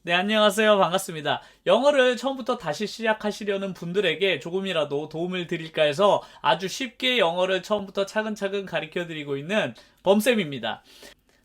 네, 안녕하세요. 반갑습니다. 영어를 처음부터 다시 시작하시려는 분들에게 조금이라도 도움을 드릴까 해서 아주 쉽게 영어를 처음부터 차근차근 가르쳐 드리고 있는 범쌤입니다.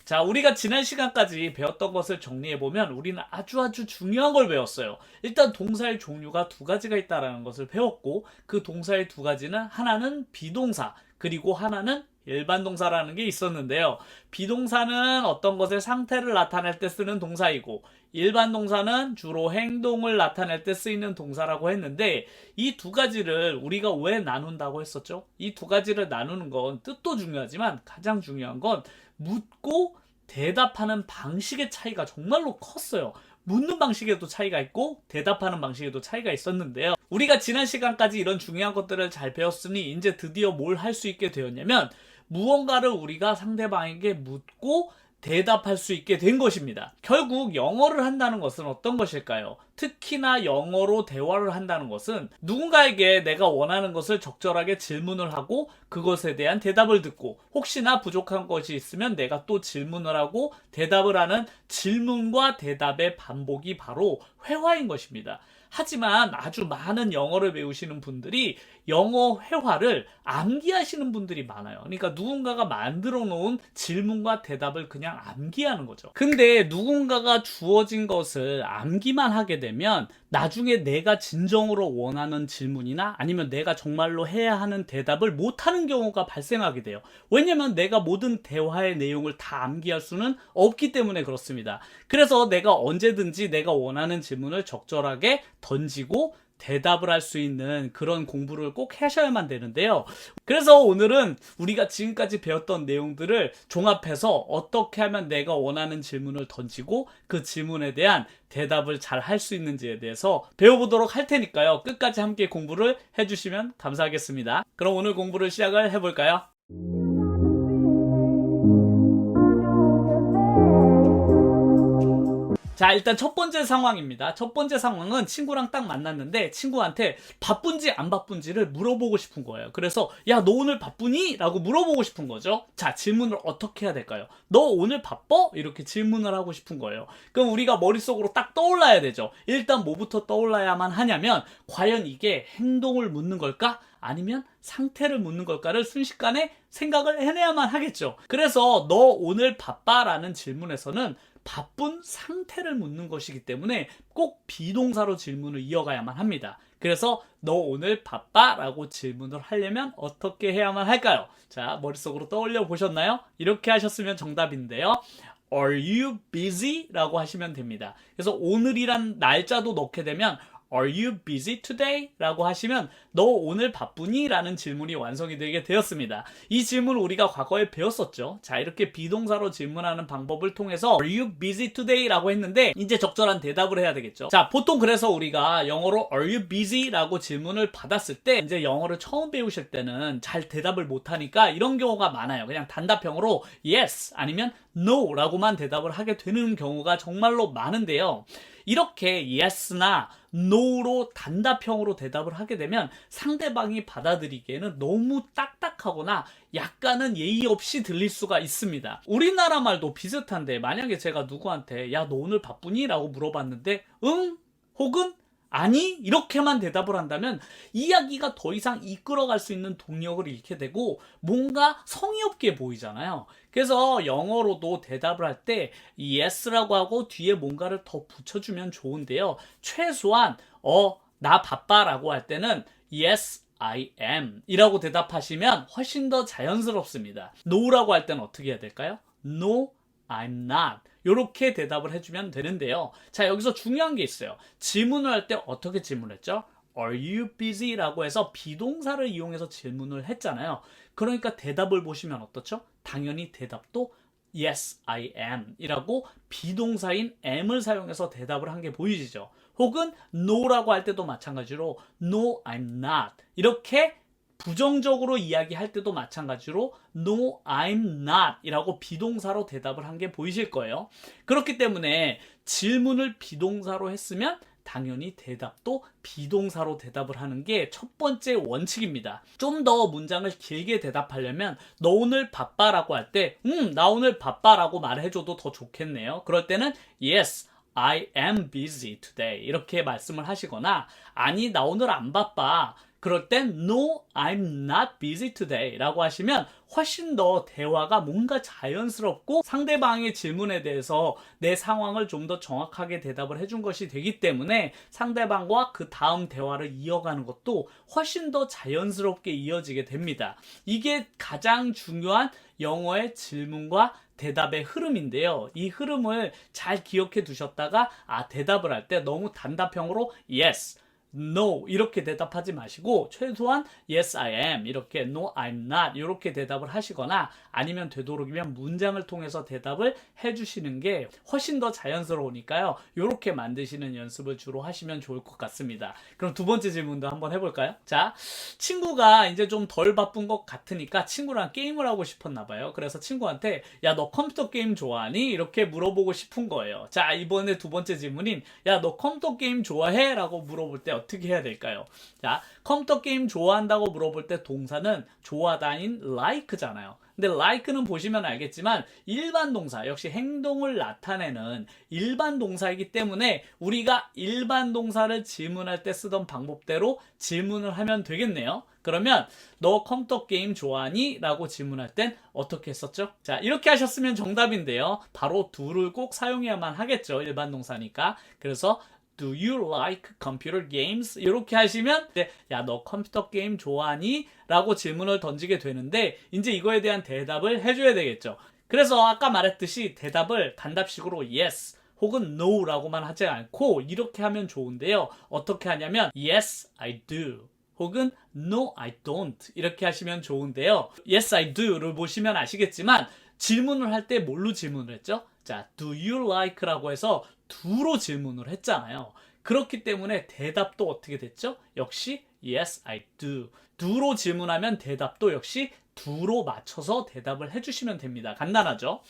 자, 우리가 지난 시간까지 배웠던 것을 정리해보면 우리는 아주 중요한 걸 배웠어요. 일단 동사의 종류가 두 가지가 있다는 것을 배웠고, 그 동사의 두 가지는 하나는 비동사, 그리고 하나는 일반 동사라는 게 있었는데요. 비동사는 어떤 것의 상태를 나타낼 때 쓰는 동사이고, 일반 동사는 주로 행동을 나타낼 때 쓰이는 동사라고 했는데, 이 두 가지를 우리가 왜 나눈다고 했었죠? 이 두 가지를 나누는 건 뜻도 중요하지만 가장 중요한 건 묻고 대답하는 방식의 차이가 정말로 컸어요. 묻는 방식에도 차이가 있고 대답하는 방식에도 차이가 있었는데요. 우리가 지난 시간까지 이런 중요한 것들을 잘 배웠으니 이제 드디어 뭘 할 수 있게 되었냐면, 무언가를 우리가 상대방에게 묻고 대답할 수 있게 된 것입니다. 결국 영어를 한다는 것은 어떤 것일까요? 특히나 영어로 대화를 한다는 것은 누군가에게 내가 원하는 것을 적절하게 질문을 하고 그것에 대한 대답을 듣고, 혹시나 부족한 것이 있으면 내가 또 질문을 하고 대답을 하는 질문과 대답의 반복이 바로 회화인 것입니다. 하지만 아주 많은 영어를 배우시는 분들이 영어 회화를 암기하시는 분들이 많아요. 그러니까 누군가가 만들어 놓은 질문과 대답을 그냥 암기하는 거죠. 근데 누군가가 주어진 것을 암기만 하게 되면 나중에 내가 진정으로 원하는 질문이나 아니면 내가 정말로 해야 하는 대답을 못하는 경우가 발생하게 돼요. 왜냐면 내가 모든 대화의 내용을 다 암기할 수는 없기 때문에 그렇습니다. 그래서 내가 언제든지 내가 원하는 질문을 적절하게 던지고 대답을 할 수 있는 그런 공부를 꼭 하셔야만 되는데요. 그래서 오늘은 우리가 지금까지 배웠던 내용들을 종합해서 어떻게 하면 내가 원하는 질문을 던지고 그 질문에 대한 대답을 잘 할 수 있는지에 대해서 배워보도록 할 테니까요. 끝까지 함께 공부를 해주시면 감사하겠습니다. 그럼 오늘 공부를 시작을 해볼까요? 자, 일단 첫 번째 상황입니다. 첫 번째 상황은 친구랑 딱 만났는데 친구한테 바쁜지 안 바쁜지를 물어보고 싶은 거예요. 그래서 야, 너 오늘 바쁘니? 라고 물어보고 싶은 거죠. 자, 질문을 어떻게 해야 될까요? 너 오늘 바빠? 이렇게 질문을 하고 싶은 거예요. 그럼 우리가 머릿속으로 딱 떠올라야 되죠. 일단 뭐부터 떠올라야만 하냐면, 과연 이게 행동을 묻는 걸까? 아니면 상태를 묻는 걸까를 순식간에 생각을 해내야만 하겠죠. 그래서 너 오늘 바빠? 라는 질문에서는 바쁜 상태를 묻는 것이기 때문에 꼭 비동사로 질문을 이어가야만 합니다. 그래서 너 오늘 바빠? 라고 질문을 하려면 어떻게 해야만 할까요? 자, 머릿속으로 떠올려 보셨나요? 이렇게 하셨으면 정답인데요. Are you busy? 라고 하시면 됩니다. 그래서 오늘이란 날짜도 넣게 되면 Are you busy today? 라고 하시면 너 오늘 바쁘니? 라는 질문이 완성이 되게 되었습니다. 이 질문을 우리가 과거에 배웠었죠. 자, 이렇게 비동사로 질문하는 방법을 통해서 Are you busy today? 라고 했는데 이제 적절한 대답을 해야 되겠죠. 자, 보통 그래서 우리가 영어로 Are you busy? 라고 질문을 받았을 때 이제 영어를 처음 배우실 때는 잘 대답을 못하니까 이런 경우가 많아요. 그냥 단답형으로 Yes 아니면 No 라고만 대답을 하게 되는 경우가 정말로 많은데요. 이렇게 yes나 no로 단답형으로 대답을 하게 되면 상대방이 받아들이기에는 너무 딱딱하거나 약간은 예의 없이 들릴 수가 있습니다. 우리나라 말도 비슷한데, 만약에 제가 누구한테 야, 너 오늘 바쁘니? 라고 물어봤는데 응? 혹은 아니? 이렇게만 대답을 한다면 이야기가 더 이상 이끌어갈 수 있는 동력을 잃게 되고 뭔가 성의 없게 보이잖아요. 그래서 영어로도 대답을 할 때 yes라고 하고 뒤에 뭔가를 더 붙여주면 좋은데요. 최소한 나 바빠 라고 할 때는 yes, I am 이라고 대답하시면 훨씬 더 자연스럽습니다. no라고 할 때는 어떻게 해야 될까요? No, I'm not. 이렇게 대답을 해주면 되는데요. 자, 여기서 중요한 게 있어요. 질문을 할 때 어떻게 질문했죠? Are you busy? 라고 해서 비동사를 이용해서 질문을 했잖아요. 그러니까 대답을 보시면 어떻죠? 당연히 대답도 Yes, I am 이라고 비동사인 am을 사용해서 대답을 한 게 보이시죠? 혹은 No라고 할 때도 마찬가지로 No, I'm not 이렇게 부정적으로 이야기할 때도 마찬가지로 No, I'm not 이라고 비동사로 대답을 한 게 보이실 거예요. 그렇기 때문에 질문을 비동사로 했으면 당연히 대답도 비동사로 대답을 하는 게 첫 번째 원칙입니다. 좀 더 문장을 길게 대답하려면 너 오늘 바빠? 라고 할 때 나 오늘 바빠? 라고 말해줘도 더 좋겠네요. 그럴 때는 Yes, I am busy today. 이렇게 말씀을 하시거나 아니 나 오늘 안 바빠. 그럴 땐 No, I'm not busy today 라고 하시면 훨씬 더 대화가 뭔가 자연스럽고 상대방의 질문에 대해서 내 상황을 좀 더 정확하게 대답을 해준 것이 되기 때문에 상대방과 그 다음 대화를 이어가는 것도 훨씬 더 자연스럽게 이어지게 됩니다. 이게 가장 중요한 영어의 질문과 대답의 흐름인데요. 이 흐름을 잘 기억해 두셨다가 대답을 할 때 너무 단답형으로 yes, no 이렇게 대답하지 마시고 최소한 yes I am 이렇게 no I'm not 이렇게 대답을 하시거나 아니면 되도록이면 문장을 통해서 대답을 해주시는 게 훨씬 더 자연스러우니까요. 이렇게 만드시는 연습을 주로 하시면 좋을 것 같습니다. 그럼 두 번째 질문도 한번 해볼까요? 자, 친구가 이제 좀 덜 바쁜 것 같으니까 친구랑 게임을 하고 싶었나 봐요. 그래서 친구한테 야, 너 컴퓨터 게임 좋아하니? 이렇게 물어보고 싶은 거예요. 자, 이번에 두 번째 질문인 야, 너 컴퓨터 게임 좋아해? 라고 물어볼 때 어떻게 해야 될까요? 자, 컴퓨터 게임 좋아한다고 물어볼 때 동사는 좋아하다인 like잖아요. 근데 like는 보시면 알겠지만 일반 동사, 역시 행동을 나타내는 일반 동사이기 때문에 우리가 일반 동사를 질문할 때 쓰던 방법대로 질문을 하면 되겠네요. 그러면 너 컴퓨터 게임 좋아하니? 라고 질문할 땐 어떻게 했었죠? 자, 이렇게 하셨으면 정답인데요. 바로 do를 꼭 사용해야만 하겠죠. 일반 동사니까. 그래서 Do you like computer games? 이렇게 하시면 야, 너 컴퓨터 게임 좋아하니? 라고 질문을 던지게 되는데 이제 이거에 대한 대답을 해줘야 되겠죠. 그래서 아까 말했듯이 대답을 단답식으로 yes 혹은 no 라고만 하지 않고 이렇게 하면 좋은데요. 어떻게 하냐면 yes, I do 혹은 no, I don't 이렇게 하시면 좋은데요. yes, I do를 보시면 아시겠지만 질문을 할 때 뭘로 질문을 했죠? 자, do you like? 라고 해서 do로 질문을 했잖아요. 그렇기 때문에 대답도 어떻게 됐죠? 역시 yes, I do. do로 질문하면 대답도 역시 do로 맞춰서 대답을 해주시면 됩니다. 간단하죠?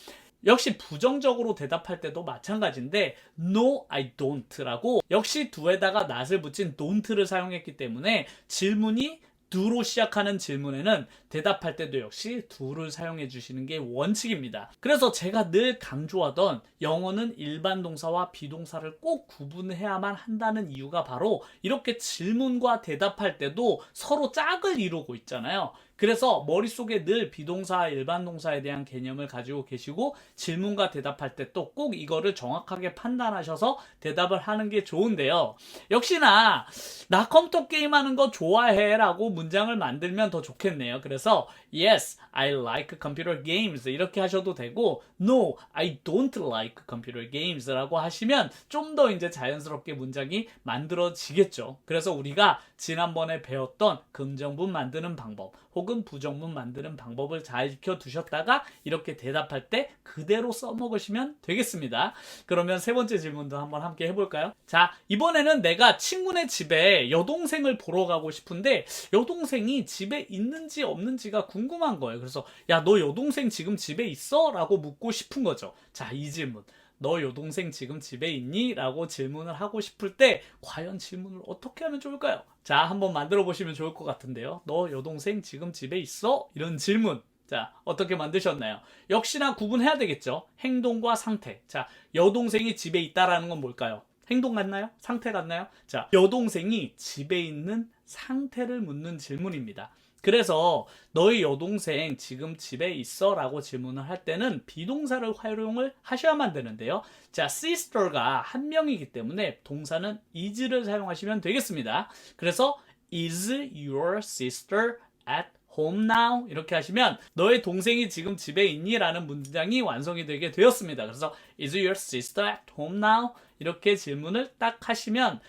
역시 부정적으로 대답할 때도 마찬가지인데 no, I don't 라고 역시 do에다가 not을 붙인 don't를 사용했기 때문에 질문이 do로 시작하는 질문에는 대답할 때도 역시 do를 사용해 주시는 게 원칙입니다. 그래서 제가 늘 강조하던 영어는 일반 동사와 비동사를 꼭 구분해야만 한다는 이유가 바로 이렇게 질문과 대답할 때도 서로 짝을 이루고 있잖아요. 그래서 머릿속에 늘 비동사, 일반 동사에 대한 개념을 가지고 계시고 질문과 대답할 때 또 꼭 이거를 정확하게 판단하셔서 대답을 하는 게 좋은데요. 역시나 나 컴퓨터 게임하는 거 좋아해 라고 문장을 만들면 더 좋겠네요. 그래서 yes, I like computer games 이렇게 하셔도 되고 no, I don't like computer games 라고 하시면 좀 더 이제 자연스럽게 문장이 만들어지겠죠. 그래서 우리가 지난번에 배웠던 긍정문 만드는 방법 혹은 부정문 만드는 방법을 잘 익혀두셨다가 이렇게 대답할 때 그대로 써먹으시면 되겠습니다. 그러면 세 번째 질문도 한번 함께 해볼까요? 자, 이번에는 내가 친구네 집에 여동생을 보러 가고 싶은데 여동생이 집에 있는지 없는지가 궁금한 거예요. 그래서 야, 너 여동생 지금 집에 있어? 라고 묻고 싶은 거죠. 자, 이 질문. 너 여동생 지금 집에 있니? 라고 질문을 하고 싶을 때 과연 질문을 어떻게 하면 좋을까요? 자, 한번 만들어 보시면 좋을 것 같은데요. 너 여동생 지금 집에 있어? 이런 질문. 자, 어떻게 만드셨나요? 역시나 구분해야 되겠죠. 행동과 상태. 자, 여동생이 집에 있다라는 건 뭘까요? 행동 같나요? 상태 같나요? 자, 여동생이 집에 있는 상태를 묻는 질문입니다. 그래서 너희 여동생 지금 집에 있어? 라고 질문을 할 때는 비동사를 활용을 하셔야만 되는데요. 자, sister가 한 명이기 때문에 동사는 is를 사용하시면 되겠습니다. 그래서 is your sister at home now? 이렇게 하시면 너의 동생이 지금 집에 있니? 라는 문장이 완성이 되게 되었습니다. 그래서 is your sister at home now? 이렇게 질문을 딱 하시면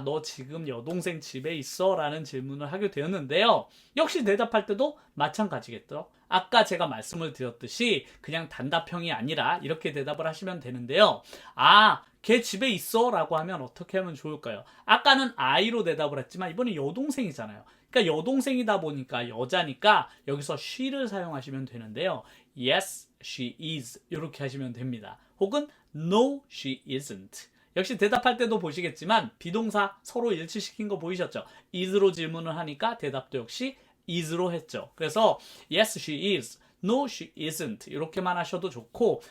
너 지금 여동생 집에 있어? 라는 질문을 하게 되었는데요. 역시 대답할 때도 마찬가지겠죠. 아까 제가 말씀을 드렸듯이 그냥 단답형이 아니라 이렇게 대답을 하시면 되는데요. 걔 집에 있어? 라고 하면 어떻게 하면 좋을까요? 아까는 I로 대답을 했지만 이번엔 여동생이잖아요. 그러니까 여동생이다 보니까 여자니까 여기서 she를 사용하시면 되는데요. Yes, she is 이렇게 하시면 됩니다. 혹은 No, she isn't. 역시 대답할 때도 보시겠지만 비동사 서로 일치시킨 거 보이셨죠? is로 질문을 하니까 대답도 역시 is로 했죠. 그래서 yes, she is. No, she isn't. 이렇게만 하셔도 좋고,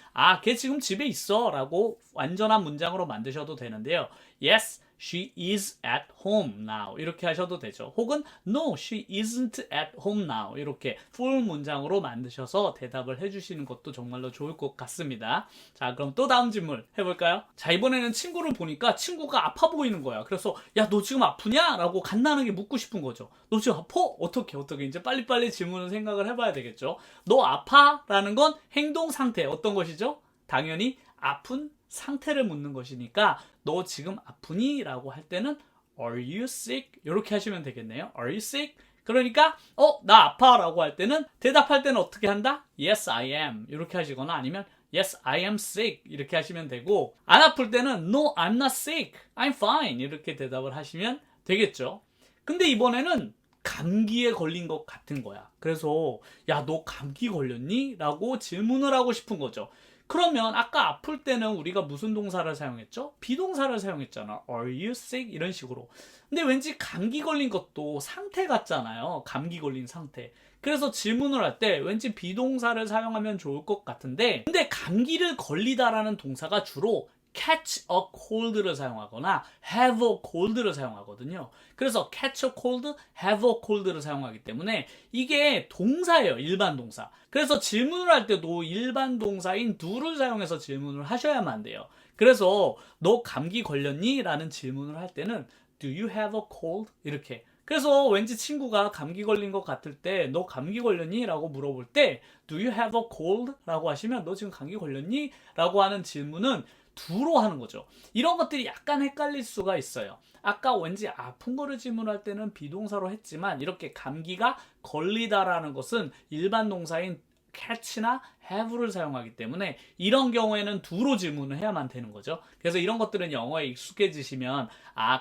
걔 지금 집에 있어. 라고 완전한 문장으로 만드셔도 되는데요. Yes, she is at home now. 이렇게 하셔도 되죠. 혹은 No, she isn't at home now. 이렇게 풀 문장으로 만드셔서 대답을 해주시는 것도 정말로 좋을 것 같습니다. 자, 그럼 또 다음 질문 해볼까요? 자, 이번에는 친구를 보니까 친구가 아파 보이는 거야. 그래서 야, 너 지금 아프냐? 라고 간단하게 묻고 싶은 거죠. 너 지금 아파? 어떻게 이제 빨리빨리 질문을 생각을 해봐야 되겠죠. 너 아파? 라는 건 행동 상태 어떤 것이죠? 당연히 아픈 상태를 묻는 것이니까 너 지금 아프니? 라고 할 때는 Are you sick? 이렇게 하시면 되겠네요. Are you sick? 그러니까 나 아파 라고 할 때는 대답할 때는 어떻게 한다? Yes, I am. 이렇게 하시거나 아니면 Yes, I am sick. 이렇게 하시면 되고 안 아플 때는 No, I'm not sick. I'm fine. 이렇게 대답을 하시면 되겠죠. 근데 이번에는 감기에 걸린 것 같은 거야. 그래서 야, 너 감기 걸렸니? 라고 질문을 하고 싶은 거죠. 그러면 아까 아플 때는 우리가 무슨 동사를 사용했죠? 비동사를 사용했잖아. Are you sick? 이런 식으로. 근데 왠지 감기 걸린 것도 상태 같잖아요. 감기 걸린 상태. 그래서 질문을 할 때 왠지 비동사를 사용하면 좋을 것 같은데 근데 감기를 걸리다라는 동사가 주로 catch a cold를 사용하거나 have a cold를 사용하거든요. 그래서 catch a cold, have a cold를 사용하기 때문에 이게 동사예요. 일반 동사. 그래서 질문을 할 때도 일반 동사인 do를 사용해서 질문을 하셔야만 돼요. 그래서 너 감기 걸렸니? 라는 질문을 할 때는 do you have a cold? 이렇게. 그래서 왠지 친구가 감기 걸린 것 같을 때 너 감기 걸렸니? 라고 물어볼 때 do you have a cold? 라고 하시면 너 지금 감기 걸렸니? 라고 하는 질문은 do로 하는 거죠. 이런 것들이 약간 헷갈릴 수가 있어요. 아까 왠지 아픈 거를 질문할 때는 비동사로 했지만 이렇게 감기가 걸리다라는 것은 일반 동사인 catch나 have를 사용하기 때문에 이런 경우에는 do로 질문을 해야만 되는 거죠. 그래서 이런 것들은 영어에 익숙해지시면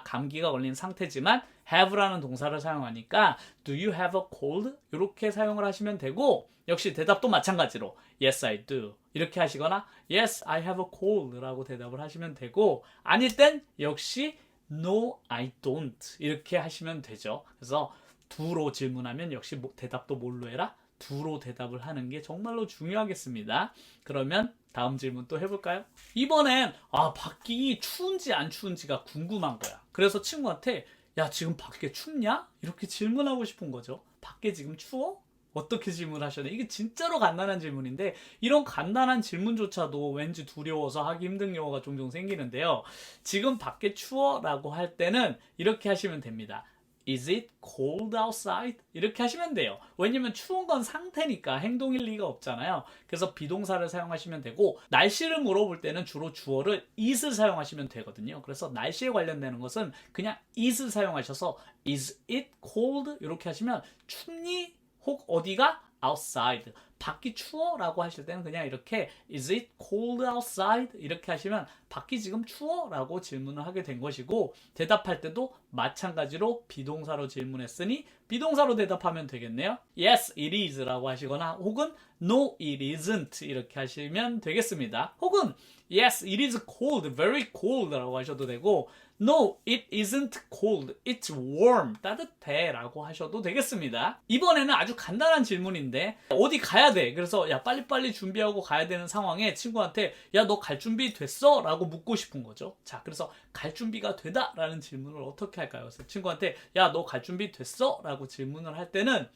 감기가 걸린 상태지만 have라는 동사를 사용하니까 do you have a cold? 이렇게 사용을 하시면 되고 역시 대답도 마찬가지로 yes I do 이렇게 하시거나 yes I have a cold 라고 대답을 하시면 되고 아닐 땐 역시 no I don't 이렇게 하시면 되죠. 그래서 do로 질문하면 역시 대답도 뭘로 해라? do로 대답을 하는 게 정말로 중요하겠습니다. 그러면 다음 질문 또 해볼까요? 이번엔 밖이 추운지 안 추운지가 궁금한 거야. 그래서 친구한테 야, 지금 밖에 춥냐? 이렇게 질문하고 싶은 거죠. 밖에 지금 추워? 어떻게 질문하셔야 돼? 이게 진짜로 간단한 질문인데 이런 간단한 질문조차도 왠지 두려워서 하기 힘든 경우가 종종 생기는데요. 지금 밖에 추워? 라고 할 때는 이렇게 하시면 됩니다. Is it cold outside? 이렇게 하시면 돼요. 왜냐면 추운 건 상태니까 행동일 리가 없잖아요. 그래서 비동사를 사용하시면 되고 날씨를 물어볼 때는 주로 주어를 is를 사용하시면 되거든요. 그래서 날씨에 관련되는 것은 그냥 is를 사용하셔서 Is it cold? 이렇게 하시면 춥니? 혹 어디가? outside. 밖이 추워? 라고 하실 때는 그냥 이렇게 Is it cold outside? 이렇게 하시면 밖이 지금 추워? 라고 질문을 하게 된 것이고 대답할 때도 마찬가지로 비동사로 질문했으니 비동사로 대답하면 되겠네요. Yes, it is 라고 하시거나 혹은 No, it isn't 이렇게 하시면 되겠습니다. 혹은 Yes, it is cold, very cold 라고 하셔도 되고 No, it isn't cold, it's warm 따뜻해 라고 하셔도 되겠습니다. 이번에는 아주 간단한 질문인데 어디 가야 돼. 그래서 야 빨리빨리 준비하고 가야 되는 상황에 친구한테 야 너 갈 준비 됐어? 라고 묻고 싶은 거죠. 자, 그래서 갈 준비가 되다 라는 질문을 어떻게 할까요? 그래서 친구한테 야 너 갈 준비 됐어? 라고 질문을 할 때는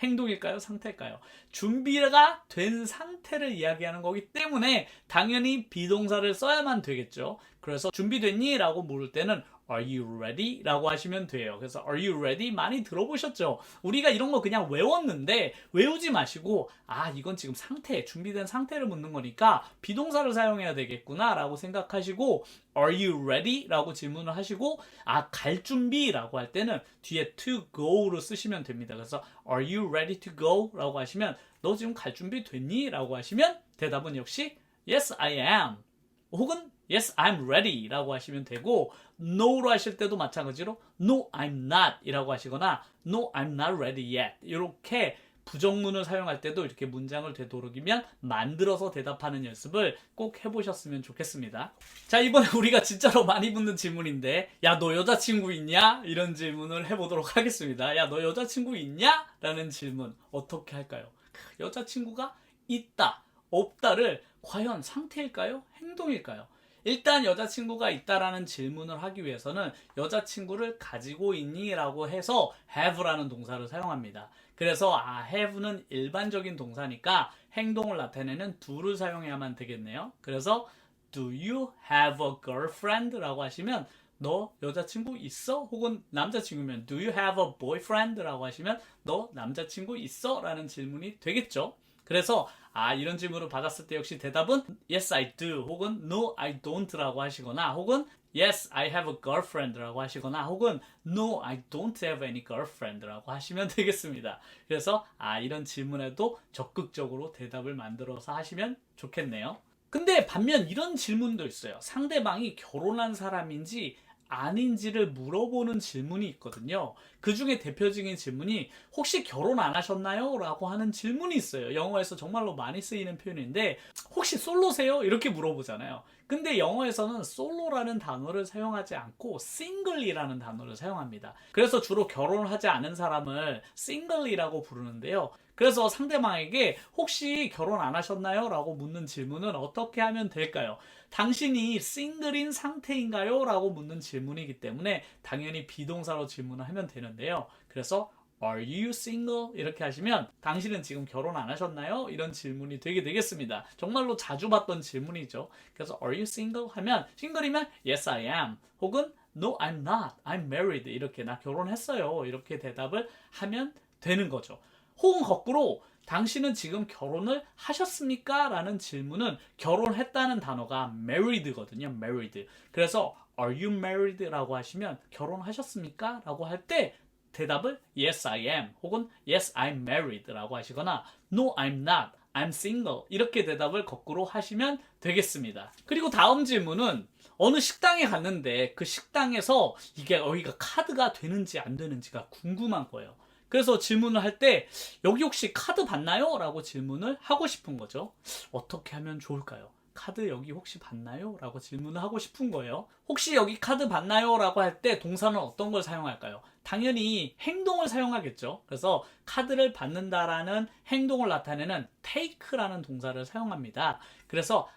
행동일까요? 상태일까요? 준비가 된 상태를 이야기하는 거기 때문에 당연히 비동사를 써야만 되겠죠. 그래서 준비됐니? 라고 물을 때는 Are you ready? 라고 하시면 돼요. 그래서 Are you ready? 많이 들어보셨죠? 우리가 이런 거 그냥 외웠는데 외우지 마시고 이건 지금 상태, 준비된 상태를 묻는 거니까 비동사를 사용해야 되겠구나 라고 생각하시고 Are you ready? 라고 질문을 하시고 갈 준비? 라고 할 때는 뒤에 to go를 쓰시면 됩니다. 그래서 Are you ready to go? 라고 하시면 너 지금 갈 준비 됐니? 라고 하시면 대답은 역시 Yes, I am. 혹은 Yes, I'm ready 라고 하시면 되고 No로 하실 때도 마찬가지로 No, I'm not 이라고 하시거나 No, I'm not ready yet 이렇게 부정문을 사용할 때도 이렇게 문장을 되도록이면 만들어서 대답하는 연습을 꼭 해보셨으면 좋겠습니다. 자, 이번에 우리가 진짜로 많이 묻는 질문인데 야, 너 여자친구 있냐? 이런 질문을 해보도록 하겠습니다. 야, 너 여자친구 있냐? 라는 질문 어떻게 할까요? 여자친구가 있다, 없다를 과연 상태일까요? 행동일까요? 일단 여자친구가 있다라는 질문을 하기 위해서는 여자친구를 가지고 있니? 라고 해서 have라는 동사를 사용합니다. 그래서 have는 일반적인 동사니까 행동을 나타내는 do를 사용해야만 되겠네요. 그래서 do you have a girlfriend? 라고 하시면 너 여자친구 있어? 혹은 남자친구면 do you have a boyfriend? 라고 하시면 너 남자친구 있어? 라는 질문이 되겠죠. 그래서 이런 질문을 받았을 때 역시 대답은 yes I do 혹은 no I don't 라고 하시거나 혹은 yes I have a girlfriend 라고 하시거나 혹은 no I don't have any girlfriend 라고 하시면 되겠습니다. 그래서 이런 질문에도 적극적으로 대답을 만들어서 하시면 좋겠네요. 근데 반면 이런 질문도 있어요. 상대방이 결혼한 사람인지 아닌지를 물어보는 질문이 있거든요. 그 중에 대표적인 질문이 혹시 결혼 안 하셨나요? 라고 하는 질문이 있어요. 영어에서 정말로 많이 쓰이는 표현인데 혹시 솔로세요? 이렇게 물어보잖아요. 근데 영어에서는 솔로라는 단어를 사용하지 않고 싱글이라는 단어를 사용합니다. 그래서 주로 결혼을 하지 않은 사람을 싱글이라고 부르는데요. 그래서 상대방에게 혹시 결혼 안 하셨나요? 라고 묻는 질문은 어떻게 하면 될까요? 당신이 싱글인 상태인가요? 라고 묻는 질문이기 때문에 당연히 비동사로 질문을 하면 되는데요. 그래서 Are you single? 이렇게 하시면 당신은 지금 결혼 안 하셨나요? 이런 질문이 되게 되겠습니다. 정말로 자주 받던 질문이죠. 그래서 Are you single? 하면 싱글이면 Yes I am 혹은 No I'm not. I'm married. 이렇게 나 결혼했어요. 이렇게 대답을 하면 되는 거죠. 혹은 거꾸로 당신은 지금 결혼을 하셨습니까? 라는 질문은 결혼했다는 단어가 married거든요. married. 그래서 Are you married? 라고 하시면 결혼하셨습니까? 라고 할 때 대답을 Yes I am 혹은 Yes I'm married 라고 하시거나 No I'm not. I'm single. 이렇게 대답을 거꾸로 하시면 되겠습니다. 그리고 다음 질문은 어느 식당에 갔는데 그 식당에서 이게 여기가 카드가 되는지 안 되는지가 궁금한 거예요. 그래서 질문을 할 때 여기 혹시 카드 받나요? 라고 질문을 하고 싶은 거죠. 어떻게 하면 좋을까요? 카드 여기 혹시 받나요? 라고 질문을 하고 싶은 거예요. 혹시 여기 카드 받나요? 라고 할 때 동사는 어떤 걸 사용할까요? 당연히 행동을 사용하겠죠. 그래서 카드를 받는다라는 행동을 나타내는 take라는 동사를 사용합니다. 그래서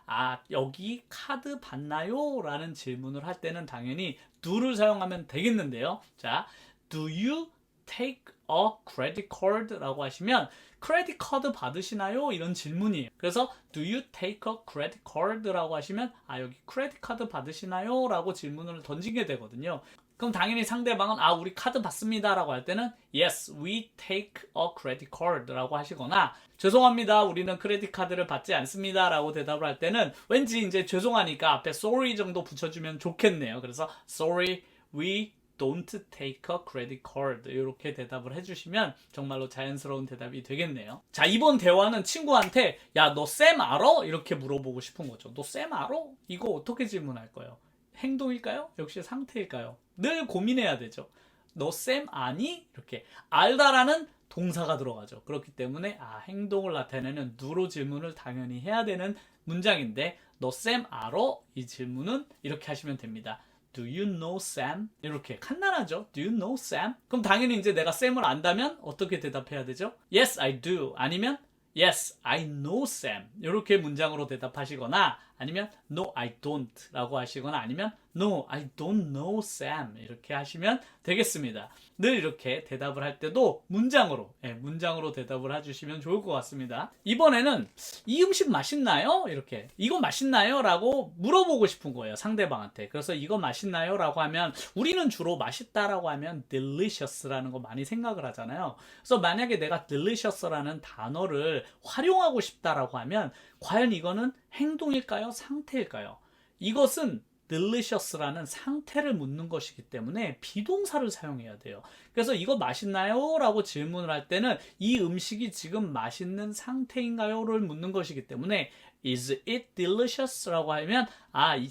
여기 카드 받나요? 라는 질문을 할 때는 당연히 do를 사용하면 되겠는데요. 자, do you take a credit card? 라고 하시면 크레딧 카드 받으시나요? 이런 질문이에요. 그래서 do you take a credit card? 라고 하시면 여기 크레딧 카드 받으시나요? 라고 질문을 던지게 되거든요. 그럼 당연히 상대방은 우리 카드 받습니다 라고 할 때는 yes, we take a credit card 라고 하시거나 죄송합니다, 우리는 크레딧 카드를 받지 않습니다 라고 대답을 할 때는 왠지 이제 죄송하니까 앞에 sorry 정도 붙여주면 좋겠네요. 그래서 sorry, we don't take a credit card 이렇게 대답을 해주시면 정말로 자연스러운 대답이 되겠네요. 자, 이번 대화는 친구한테 야, 너 쌤 알아? 이렇게 물어보고 싶은 거죠. 너 쌤 알아? 이거 어떻게 질문할 거예요? 행동일까요? 역시 상태일까요? 늘 고민해야 되죠. 너 쌤 아니? 이렇게 알다라는 동사가 들어가죠. 그렇기 때문에 행동을 나타내는 do로 질문을 당연히 해야 되는 문장인데 너 쌤 알아? 이 질문은 이렇게 하시면 됩니다. Do you know Sam? 이렇게 간단하죠. Do you know Sam? 그럼 당연히 이제 내가 쌤을 안다면 어떻게 대답해야 되죠? Yes, I do. 아니면 Yes, I know Sam. 이렇게 문장으로 대답하시거나 아니면 No, I don't 라고 하시거나 아니면 No, I don't know Sam 이렇게 하시면 되겠습니다. 늘 이렇게 대답을 할 때도 문장으로 대답을 해주시면 좋을 것 같습니다. 이번에는 이 음식 맛있나요? 이렇게 이거 맛있나요? 라고 물어보고 싶은 거예요, 상대방한테. 그래서 이거 맛있나요? 라고 하면 우리는 주로 맛있다라고 하면 delicious라는 거 많이 생각을 하잖아요. 그래서 만약에 내가 delicious라는 단어를 활용하고 싶다라고 하면 과연 이거는 행동일까요? 상태일까요? 이것은 delicious라는 상태를 묻는 것이기 때문에 비동사를 사용해야 돼요. 그래서 이거 맛있나요? 라고 질문을 할 때는 이 음식이 지금 맛있는 상태인가요? 를 묻는 것이기 때문에 Is it delicious? 라고 하면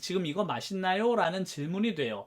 지금 이거 맛있나요? 라는 질문이 돼요.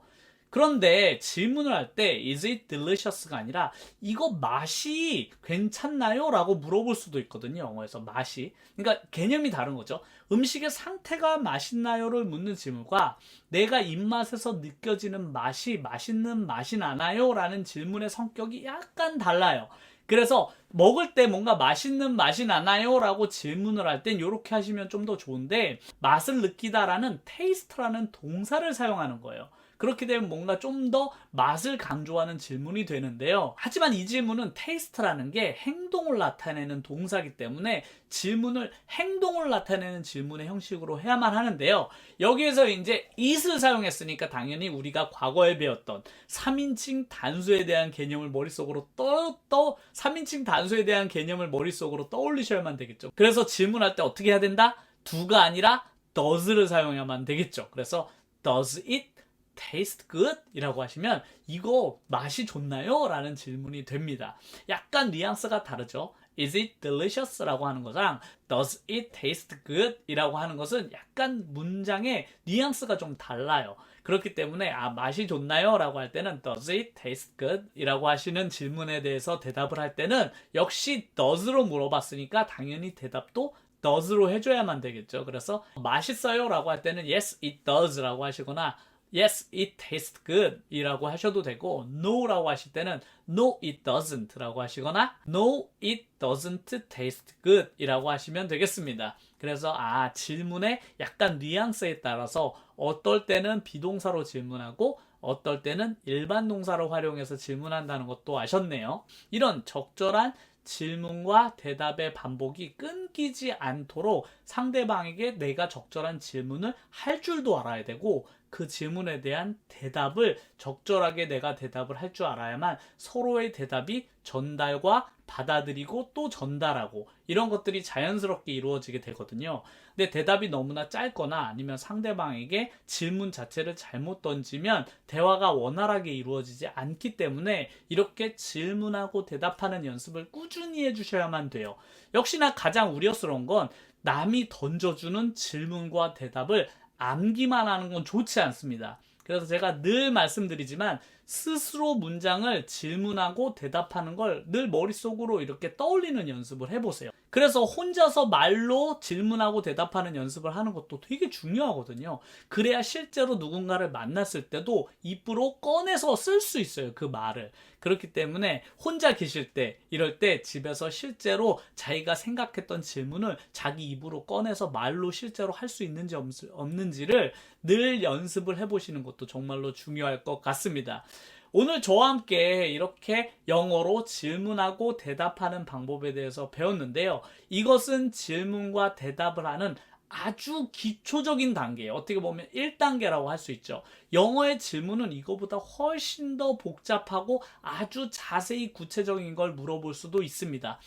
그런데 질문을 할 때 Is it delicious가 아니라 이거 맛이 괜찮나요? 라고 물어볼 수도 있거든요. 영어에서 맛이. 그러니까 개념이 다른 거죠. 음식의 상태가 맛있나요?를 묻는 질문과 내가 입맛에서 느껴지는 맛이 맛있는 맛이 나나요? 라는 질문의 성격이 약간 달라요. 그래서 먹을 때 뭔가 맛있는 맛이 나나요? 라고 질문을 할 땐 이렇게 하시면 좀 더 좋은데, 맛을 느끼다라는 테이스트라는 동사를 사용하는 거예요. 그렇게 되면 뭔가 좀 더 맛을 강조하는 질문이 되는데요. 하지만 이 질문은 테이스트라는 게 행동을 나타내는 동사이기 때문에 질문을 행동을 나타내는 질문의 형식으로 해야만 하는데요. 여기에서 이제 it을 사용했으니까 당연히 우리가 과거에 배웠던 3인칭 단수에 대한 개념을 머릿속으로 3인칭 단수에 대한 개념을 머릿속으로 떠올리셔야만 되겠죠. 그래서 질문할 때 어떻게 해야 된다? do가 아니라 does를 사용해야만 되겠죠. 그래서 does it taste good? 이라고 하시면 이거 맛이 좋나요? 라는 질문이 됩니다. 약간 뉘앙스가 다르죠. Is it delicious? 라고 하는 거랑 Does it taste good? 이라고 하는 것은 약간 문장의 뉘앙스가 좀 달라요. 그렇기 때문에 맛이 좋나요? 라고 할 때는 Does it taste good? 이라고 하시는 질문에 대해서 대답을 할 때는 역시 does로 물어봤으니까 당연히 대답도 does로 해줘야만 되겠죠. 그래서 맛있어요? 라고 할 때는 Yes, it does 라고 하시거나 Yes, it tastes good 이라고 하셔도 되고, No 라고 하실 때는 No, it doesn't 라고 하시거나 No, it doesn't taste good 이라고 하시면 되겠습니다. 그래서 질문의 약간 뉘앙스에 따라서 어떨 때는 비동사로 질문하고 어떨 때는 일반 동사로 활용해서 질문한다는 것도 아셨네요. 이런 적절한 질문과 대답의 반복이 끊기지 않도록 상대방에게 내가 적절한 질문을 할 줄도 알아야 되고, 그 질문에 대한 대답을 적절하게 내가 대답을 할 줄 알아야만 서로의 대답이 전달과 받아들이고 또 전달하고 이런 것들이 자연스럽게 이루어지게 되거든요. 근데 대답이 너무나 짧거나 아니면 상대방에게 질문 자체를 잘못 던지면 대화가 원활하게 이루어지지 않기 때문에 이렇게 질문하고 대답하는 연습을 꾸준히 해주셔야만 돼요. 역시나 가장 우려스러운 건 남이 던져주는 질문과 대답을 암기만 하는 건 좋지 않습니다. 그래서 제가 늘 말씀드리지만 스스로 문장을 질문하고 대답하는 걸 늘 머릿속으로 이렇게 떠올리는 연습을 해보세요. 그래서 혼자서 말로 질문하고 대답하는 연습을 하는 것도 되게 중요하거든요. 그래야 실제로 누군가를 만났을 때도 입으로 꺼내서 쓸 수 있어요, 그 말을. 그렇기 때문에 혼자 계실 때, 이럴 때 집에서 실제로 자기가 생각했던 질문을 자기 입으로 꺼내서 말로 실제로 할 수 있는지 없는지를 늘 연습을 해보시는 것도 정말로 중요할 것 같습니다. 오늘 저와 함께 이렇게 영어로 질문하고 대답하는 방법에 대해서 배웠는데요. 이것은 질문과 대답을 하는 아주 기초적인 단계예요. 어떻게 보면 1단계라고 할 수 있죠. 영어의 질문은 이거보다 훨씬 더 복잡하고 아주 자세히 구체적인 걸 물어볼 수도 있습니다.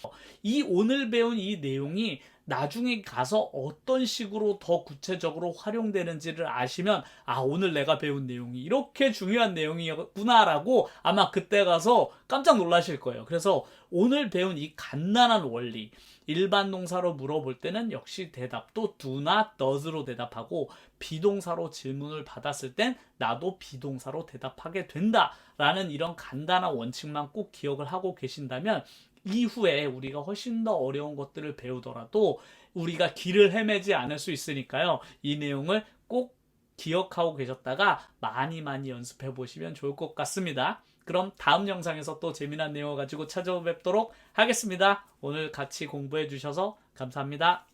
이 오늘 배운 이 내용이 나중에 가서 어떤 식으로 더 구체적으로 활용되는지를 아시면 오늘 내가 배운 내용이 이렇게 중요한 내용이었구나라고 아마 그때 가서 깜짝 놀라실 거예요. 그래서 오늘 배운 이 간단한 원리, 일반 동사로 물어볼 때는 역시 대답도 do나 does로 대답하고, 비동사로 질문을 받았을 땐 나도 비동사로 대답하게 된다라는 이런 간단한 원칙만 꼭 기억을 하고 계신다면 이후에 우리가 훨씬 더 어려운 것들을 배우더라도 우리가 길을 헤매지 않을 수 있으니까요. 이 내용을 꼭 기억하고 계셨다가 많이 연습해 보시면 좋을 것 같습니다. 그럼 다음 영상에서 또 재미난 내용을 가지고 찾아뵙도록 하겠습니다. 오늘 같이 공부해 주셔서 감사합니다.